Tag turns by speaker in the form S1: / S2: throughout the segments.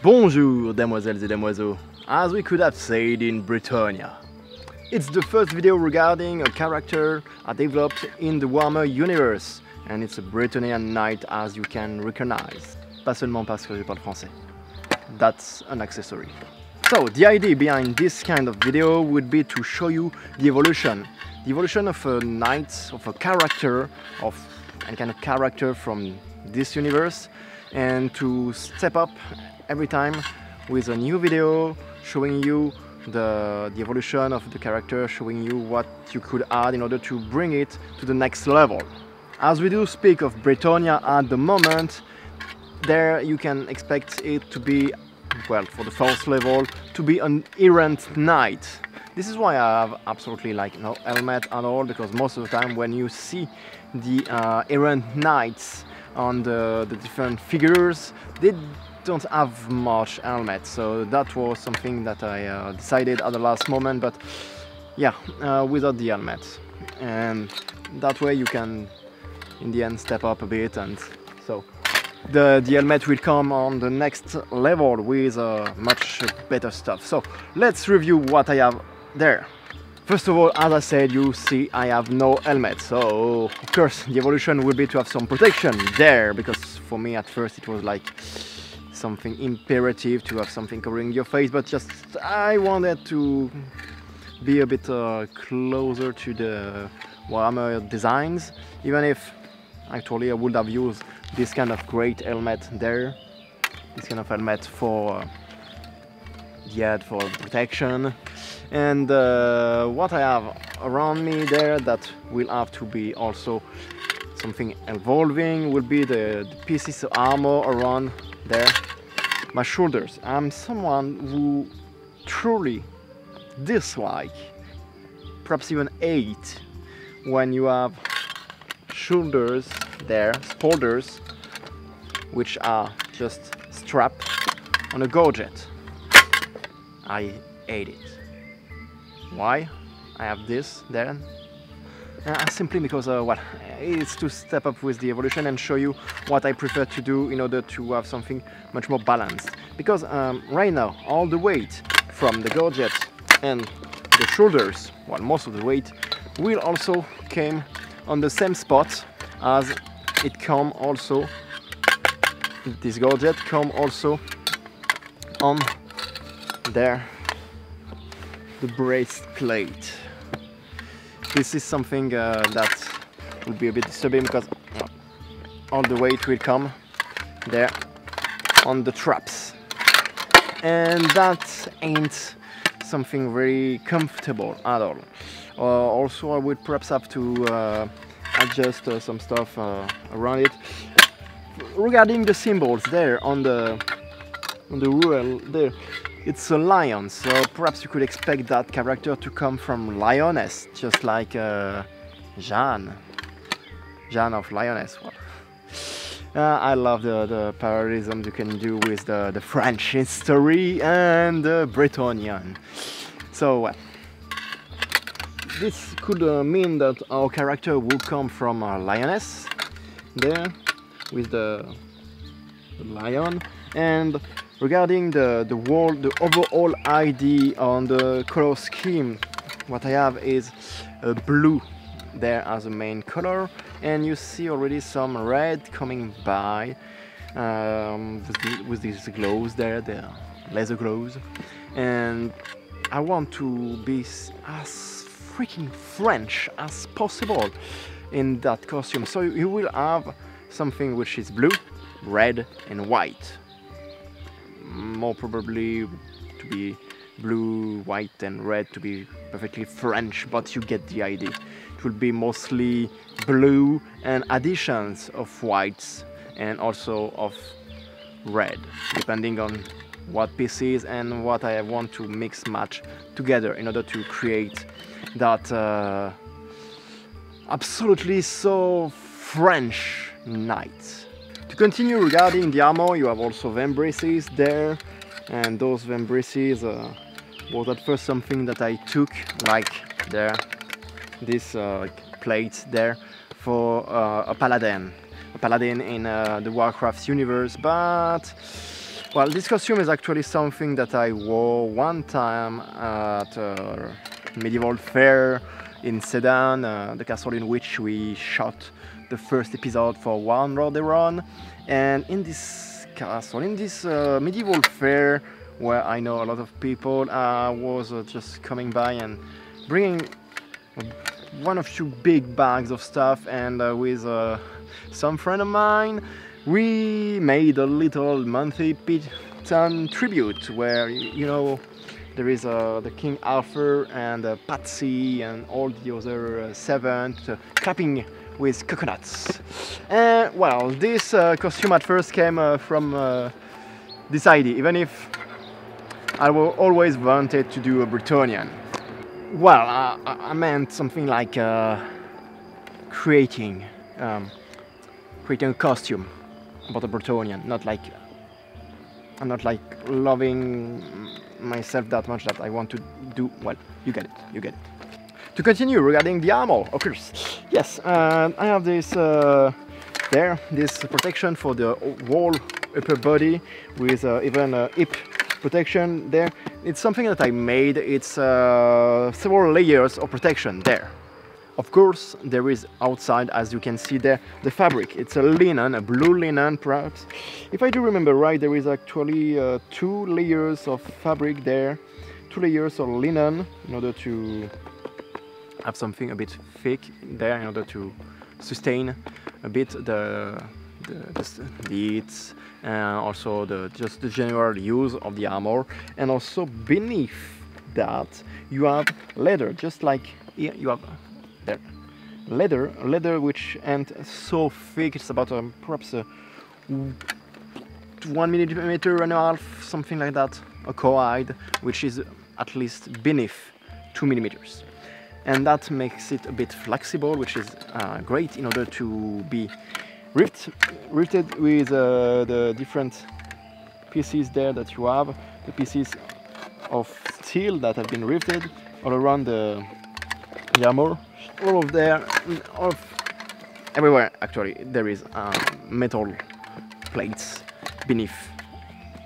S1: Bonjour, demoiselles et demoiselles, as we could have said in Bretonnian. It's the first video regarding a character I developed in the Warhammer universe, and it's a Bretonian Knight, as you can recognize. Pas seulement parce que je parle français. That's an accessory. So, the idea behind this kind of video would be to show you the evolution of a knight, of a character, of any kind of character from this universe, and to step up every time with a new video showing you the evolution of the character, showing you what you could add in order to bring it to the next level. As we do speak of Bretonia at the moment, there you can expect it to be, well, for the first level, to be an errant knight. This is why I have absolutely like no helmet at all, because most of the time when you see the errant knights on the different figures, they don't have much helmet, so that was something that I decided at the last moment, but yeah, without the helmet, and that way you can in the end step up a bit, and so the helmet will come on the next level with much better stuff. So let's review what I have there. First of all, as I said, you see I have no helmet, so of course the evolution will be to have some protection there, because for me at first it was like something imperative to have something covering your face, but just I wanted to be a bit closer to the Warhammer designs, even if actually I would have used this kind of great helmet there, this kind of helmet for the head, for protection. And what I have around me there that will have to be also something evolving will be the pieces of armor around there. My shoulders. I'm someone who truly dislike, perhaps even hate, when you have shoulders there, spolders, which are just strapped on a gorget. I hate it. Why I have this there? Simply because, well, it's to step up with the evolution and show you what I prefer to do in order to have something much more balanced. Because right now, all the weight from the gorget and the shoulders, well, most of the weight, will also came on the same spot as it come also, this gorget come also on there, the breastplate. This is something that will be a bit disturbing, because all the weight will come there on the traps, and that ain't something very comfortable at all. Also, I would perhaps have to adjust some stuff around it. Regarding the symbols there on the rule there, it's a lion, so perhaps you could expect that character to come from Lioness, just like Jeanne of Lioness. Well, I love the parallelism you can do with the French history and the Bretonian. So this could mean that our character will come from Lioness there with the lion. And regarding the overall idea on the color scheme, what I have is a blue there as a main color, and you see already some red coming by with these glows there, the laser glows, and I want to be as freaking French as possible in that costume. So you will have something which is blue, red and white. More probably to be blue, white and red to be perfectly French, but you get the idea. It will be mostly blue and additions of whites and also of red, depending on what pieces and what I want to mix match together in order to create that absolutely so French knight. To continue regarding the armor, you have also vambraces there, and those vambraces was at first something that I took, like there, this plate there, for a paladin in the Warcraft universe, but Well, this costume is actually something that I wore one time at a medieval fair in Sedan, the castle in which we shot the first episode for Lordaeron. And in this castle, in this medieval fair, where I know a lot of people, I was just coming by and bringing one of two big bags of stuff, and with some friend of mine, we made a little monthly Breton tribute where, you know, there is the King Arthur and Patsy and all the other servants clapping with coconuts. And well, this costume at first came from this idea, even if I always wanted to do a Bretonian. Well, I meant something like creating a costume about a Bretonian. I'm not like loving myself that much that I want to do. Well, you get it. To continue regarding the armor, of course, yes, I have this this protection for the whole upper body with even hip protection there. It's something that I made. It's several layers of protection there. Of course, there is outside, as you can see there, the fabric. It's a linen, a blue linen perhaps. If I do remember right, there is actually 2 layers of fabric there, 2 layers of linen, in order to have something a bit thick there, in order to sustain a bit the heat, and also just the general use of the armor. And also beneath that you have leather, just like here you have there leather which ain't so thick. It's about perhaps 1.5 millimeters, something like that, a cowhide, which is at least beneath 2 millimeters, and that makes it a bit flexible, which is great in order to be riveted with the different pieces there that you have, the pieces of steel that have been riveted all around the armor. All of there, everywhere actually, there is metal plates beneath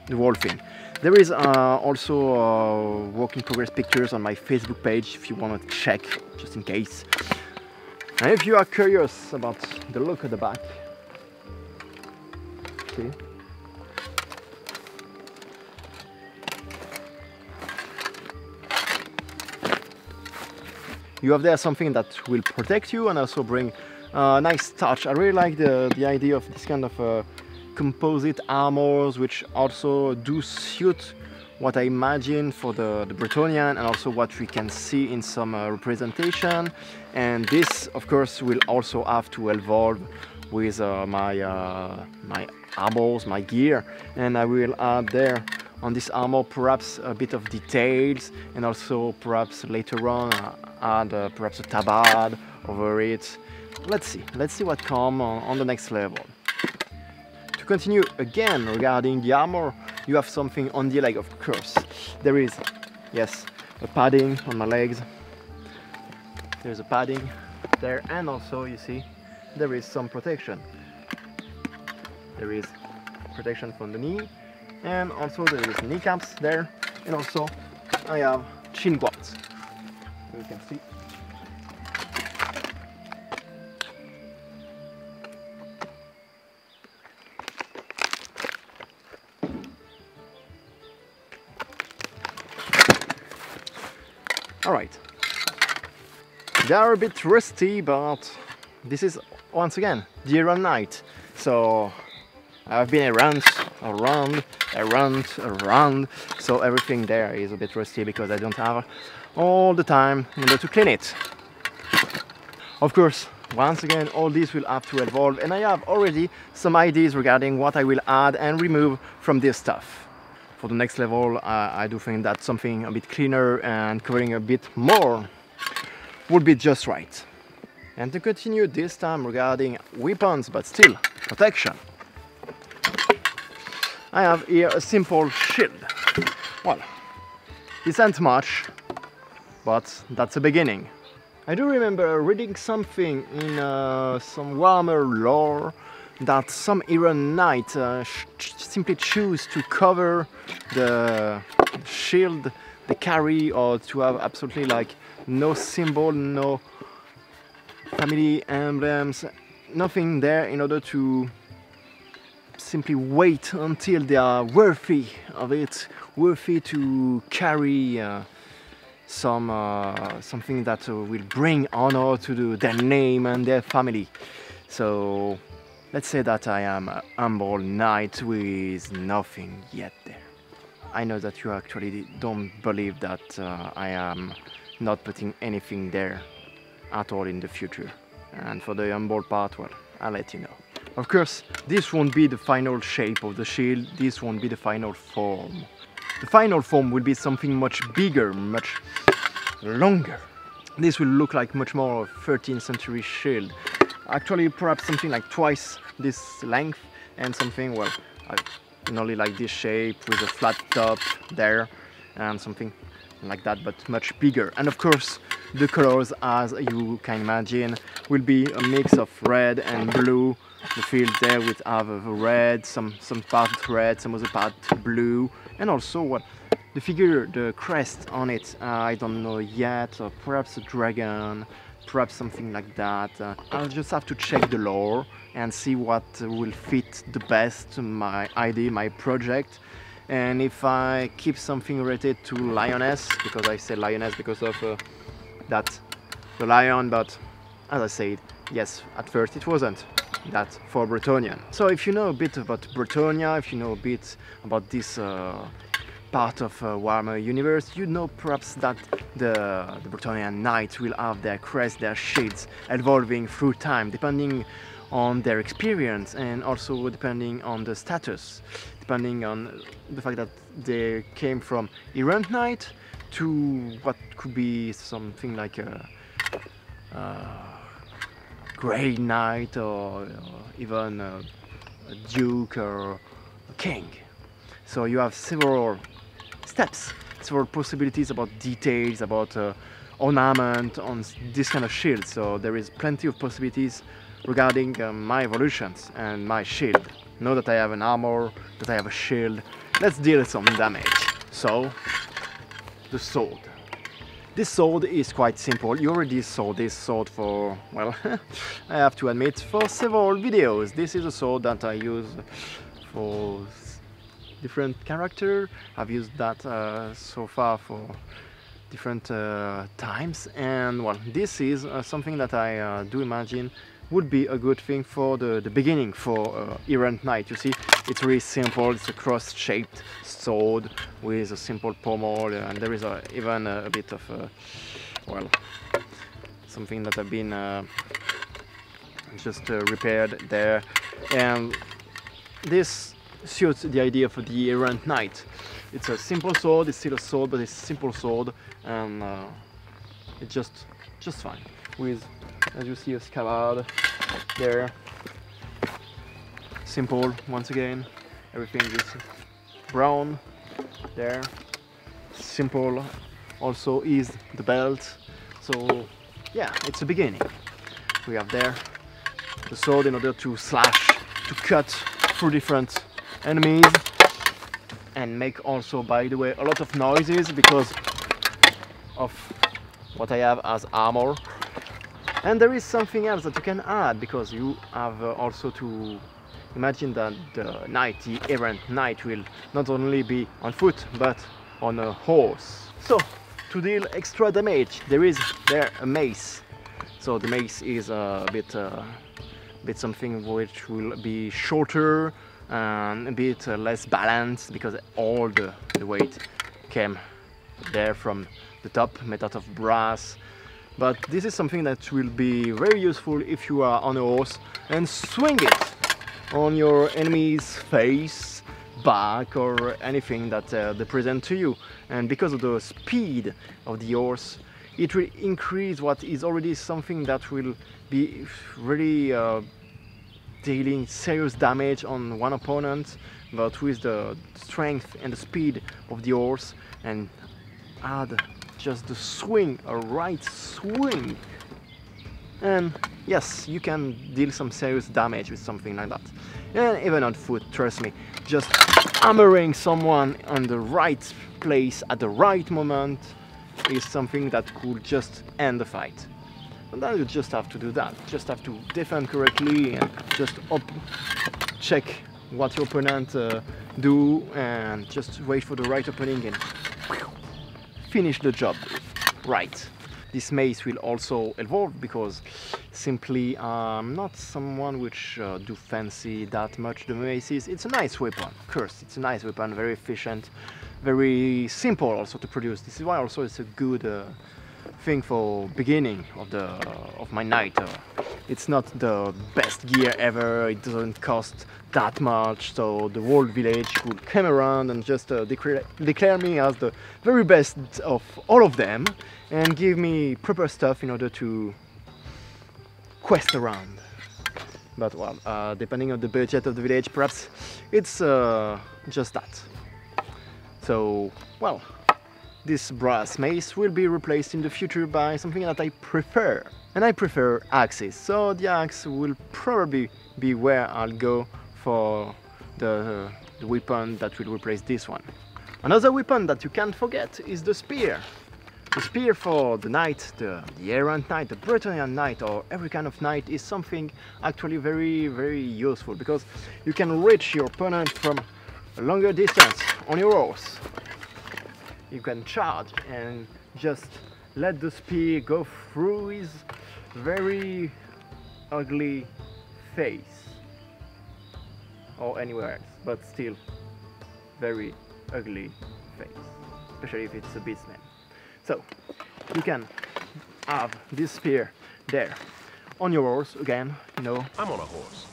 S1: the whole thing. There is also work in progress pictures on my Facebook page if you want to check, just in case. And if you are curious about the look at the back, see? You have there something that will protect you and also bring a nice touch. I really like the idea of this kind of composite armors, which also do suit what I imagine for the Bretonian, and also what we can see in some representation. And this, of course, will also have to evolve with my armors, my gear, and I will add there on this armor perhaps a bit of details, and also perhaps later on add perhaps a tabard over it. Let's see what comes on the next level. To continue again regarding the armor, you have something on the leg, of course. There is, yes, a padding on my legs. There's a padding there, and also you see there is some protection. There is protection from the knee, and also there is kneecaps there, and also I have shin guards. You can see. Alright. They are a bit rusty, but this is once again the Errant Knight. So I've been around, so everything there is a bit rusty because I don't have all the time in order to clean it. Of course, once again, all this will have to evolve, and I have already some ideas regarding what I will add and remove from this stuff. For the next level, I do think that something a bit cleaner and covering a bit more would be just right. And to continue this time regarding weapons, but still protection, I have here a simple shield. Well, isn't much, but that's a beginning. I do remember reading something in some Warhammer lore that some Errant Knight simply choose to cover the shield they carry, or to have absolutely like no symbol, no family emblems, nothing there, in order to simply wait until they are worthy of it, worthy to carry something that will bring honor to their name and their family. So let's say that I am a humble knight with nothing yet there. I know that you actually don't believe that I am not putting anything there at all in the future. And for the humble part, well, I'll let you know. Of course, this won't be the final shape of the shield, this won't be the final form. The final form will be something much bigger, much longer. This will look like much more of a 13th century shield. Actually, perhaps something like twice this length, and something, well, only like this shape with a flat top there, and something like that, but much bigger. And of course, the colors, as you can imagine, will be a mix of red and blue. The field there will have a red, some part red, some other part blue, and also what the figure, the crest on it, I don't know yet, or perhaps a dragon, perhaps something like that. I'll just have to check the lore and see what will fit the best to my idea, my project. And if I keep something related to lioness, because I say lioness because of that, the lion, but as I said, yes, at first it wasn't that for Bretonian. So if you know a bit about Bretonia, if you know a bit about this part of Warhammer universe, you know perhaps that the Bretonian Knights will have their crest, their shields evolving through time, depending on their experience, and also depending on the status, depending on the fact that they came from Errant Knight to what could be something like a Grail Knight, or even a Duke or a King. So you have several steps, several possibilities about details, about ornament on this kind of shield. So there is plenty of possibilities regarding my evolutions and my shield. Know that I have an armor, that I have a shield. Let's deal some damage. So, the sword. This sword is quite simple. You already saw this sword for, well, I have to admit, for several videos. This is a sword that I use for different characters. I've used that so far for different times, and well, this is something that I do imagine would be a good thing for the beginning for Errant Knight. You see, it's really simple. It's a cross-shaped sword with a simple pommel, and there is even a bit of well, something that have been just repaired there, and this suits the idea for the Errant Knight. It's a simple sword. It's still a sword, but it's a simple sword, and it's just fine with, as you see, a scabbard there. Simple, once again, everything is brown there. Simple also is the belt. So yeah, it's a beginning. We have there the sword in order to slash, to cut through different enemies, and make also, by the way, a lot of noises because of what I have as armor. And there is something else that you can add, because you have also to imagine that the knight, the Errant Knight, will not only be on foot but on a horse. So to deal extra damage, there is a mace. So the mace is a bit something which will be shorter and a bit less balanced, because all the weight came there from the top, made out of brass. But this is something that will be very useful if you are on a horse and swing it on your enemy's face, back, or anything that they present to you. And because of the speed of the horse, it will increase what is already something that will be really dealing serious damage on one opponent, but with the strength and the speed of the horse, and add just the swing, a right swing, And yes, you can deal some serious damage with something like that. And even on foot, trust me, just hammering someone on the right place at the right moment is something that could just end the fight. And then you just have to do that, just have to defend correctly and just check what your opponent do and just wait for the right opening and finish the job right. This mace will also evolve because simply I'm not someone which do fancy that much the maces. It's a nice weapon, of course, it's a nice weapon, very efficient, very simple also to produce. This is why also it's a good thing for beginning of my knight. It's not the best gear ever, it doesn't cost that much, so the whole village could come around and just declare me as the very best of all of them and give me proper stuff in order to quest around. But well, depending on the budget of the village, perhaps it's just that. So, well, this brass mace will be replaced in the future by something that I prefer. And I prefer axes, so the axe will probably be where I'll go for the weapon that will replace this one. Another weapon that you can't forget is the spear. The spear for the knight, the errant knight, the Bretonian knight, or every kind of knight is something actually very useful, because you can reach your opponent from a longer distance on your horse. You can charge and just let the spear go through his very ugly face, or anywhere else, but still very ugly face, especially if it's a beastman. So you can have this spear there on your horse again, you know.
S2: I'm on a horse.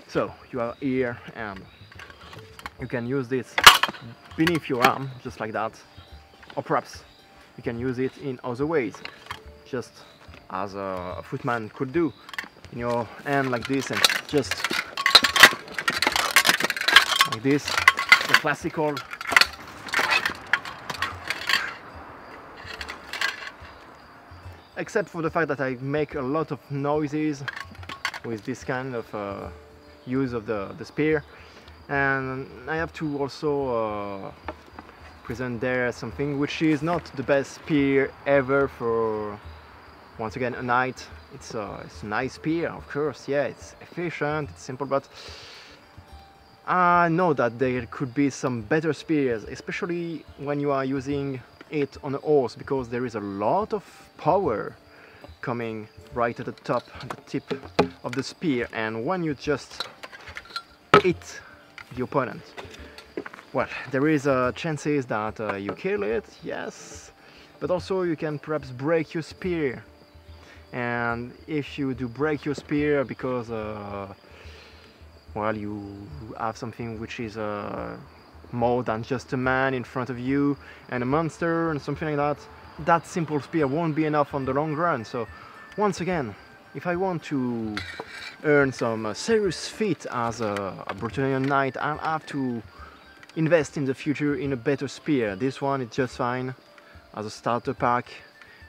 S1: So you are here and you can use this beneath your arm, just like that, or perhaps you can use it in other ways, just as a footman could do, in your hand like this, and just like this, the classical except for the fact that I make a lot of noises with this kind of use of the spear. And I have to also present there something which is not the best spear ever for, once again, a knight. It's a nice spear, of course, yeah, it's efficient, it's simple, but I know that there could be some better spears, especially when you are using it on a horse, because there is a lot of power coming right at the top, the tip of the spear, and when you just hit the opponent, well, there is chances that you kill it, yes, but also you can perhaps break your spear. And if you do break your spear because well, you have something which is more than just a man in front of you and a monster and something like that, that simple spear won't be enough on the long run. So once again, if I want to earn some serious feat as a Bretonian Knight, I'll have to invest in the future in a better spear. This one is just fine as a starter pack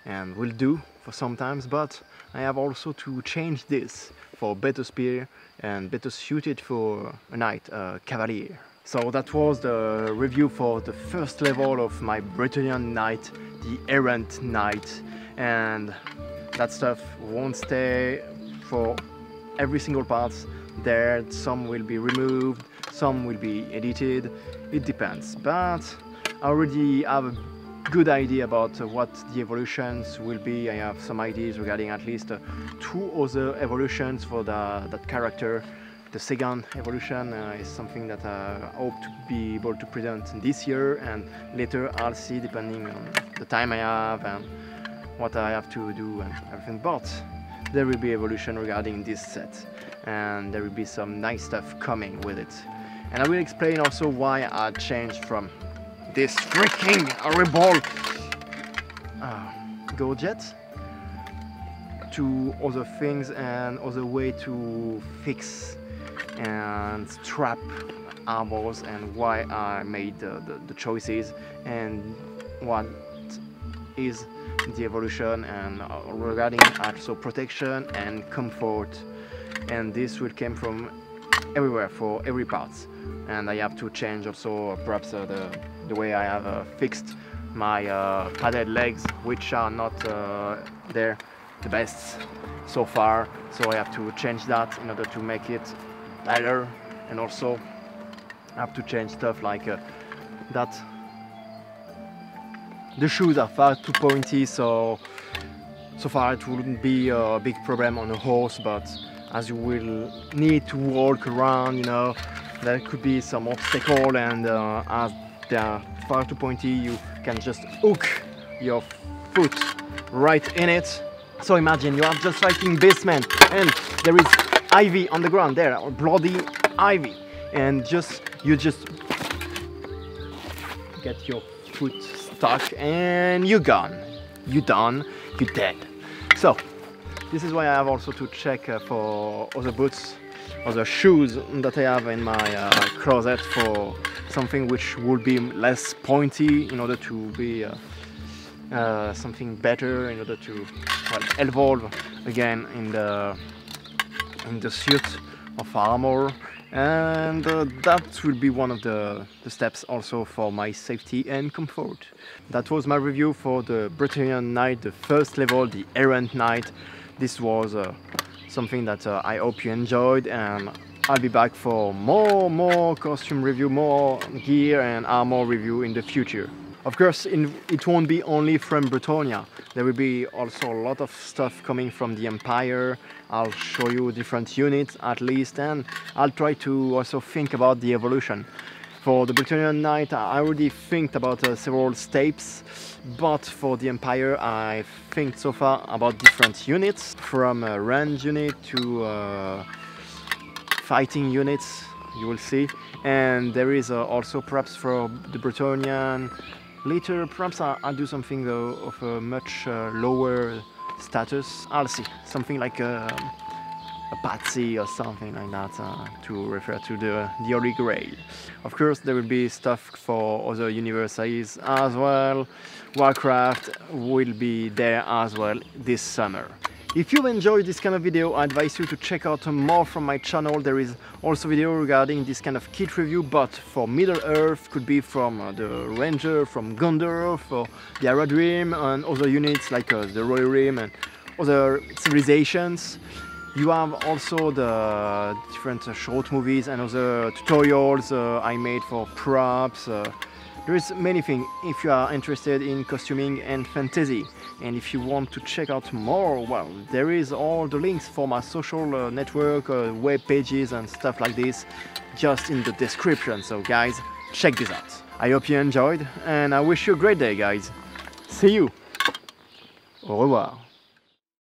S1: and will do for sometimes, but I have also to change this for a better spear and better suited for a knight, a cavalier. So that was the review for the first level of my Bretonian Knight, the Errant Knight, and that stuff won't stay for every single part there. Some will be removed, some will be edited, it depends, but I already have a good idea about what the evolutions will be. I have some ideas regarding at least 2 other evolutions for that character. The second evolution is something that I hope to be able to present this year, and later I'll see, depending on the time I have and what I have to do and everything. But there will be evolution regarding this set, and there will be some nice stuff coming with it. And I will explain also why I changed from this freaking horrible gorget to other things and other way to fix and strap armors, and why I made the choices, and what is the evolution and regarding also protection and comfort, and this will come from everywhere for every part. And I have to change also perhaps the way I have fixed my padded legs, which are not there the best so far, so I have to change that in order to make it better. And also I have to change stuff like that the shoes are far too pointy, so far it wouldn't be a big problem on a horse, but as you will need to walk around, you know, there could be some obstacle, and as they are far too pointy, you can just hook your foot right in it. So imagine you are just fighting basement and there is ivy on the ground there, or bloody ivy, and you just get your foot stuck and you're gone, you're done, you're dead. So this is why I have also to check for other boots, other shoes that I have in my closet, for something which would be less pointy, in order to be something better, in order to, well, evolve again in the suit of armor. And that will be one of the steps also for my safety and comfort. That was my review for the Bretonian Knight, the first level, the Errant Knight. This was something that I hope you enjoyed, and I'll be back for more costume review, more gear and armor review in the future. Of course, it won't be only from Bretonnia. There will be also a lot of stuff coming from the Empire. I'll show you different units at least, and I'll try to also think about the evolution. For the Bretonian Knight, I already think about several steps, but for the Empire, I think so far about different units, from a range unit to fighting units, you will see. And there is also perhaps for the Bretonian. Later, perhaps I'll do something though of a much lower status. I'll see, something like a patsy or something like that, to refer to the Holy Grail. Of course, there will be stuff for other universes as well. Warcraft will be there as well this summer. If you enjoyed this kind of video, I advise you to check out more from my channel. There is also video regarding this kind of kit review, but for Middle Earth, could be from the Ranger, from Gondor, for the Aradrim and other units like the Lordaeron and other civilizations. You have also the different short movies and other tutorials I made for props. There is many things if you are interested in costuming and fantasy. And if you want to check out more, well, there is all the links for my social network, web pages and stuff like this just in the description. So guys, check this out. I hope you enjoyed, and I wish you a great day, guys. See you. Au revoir.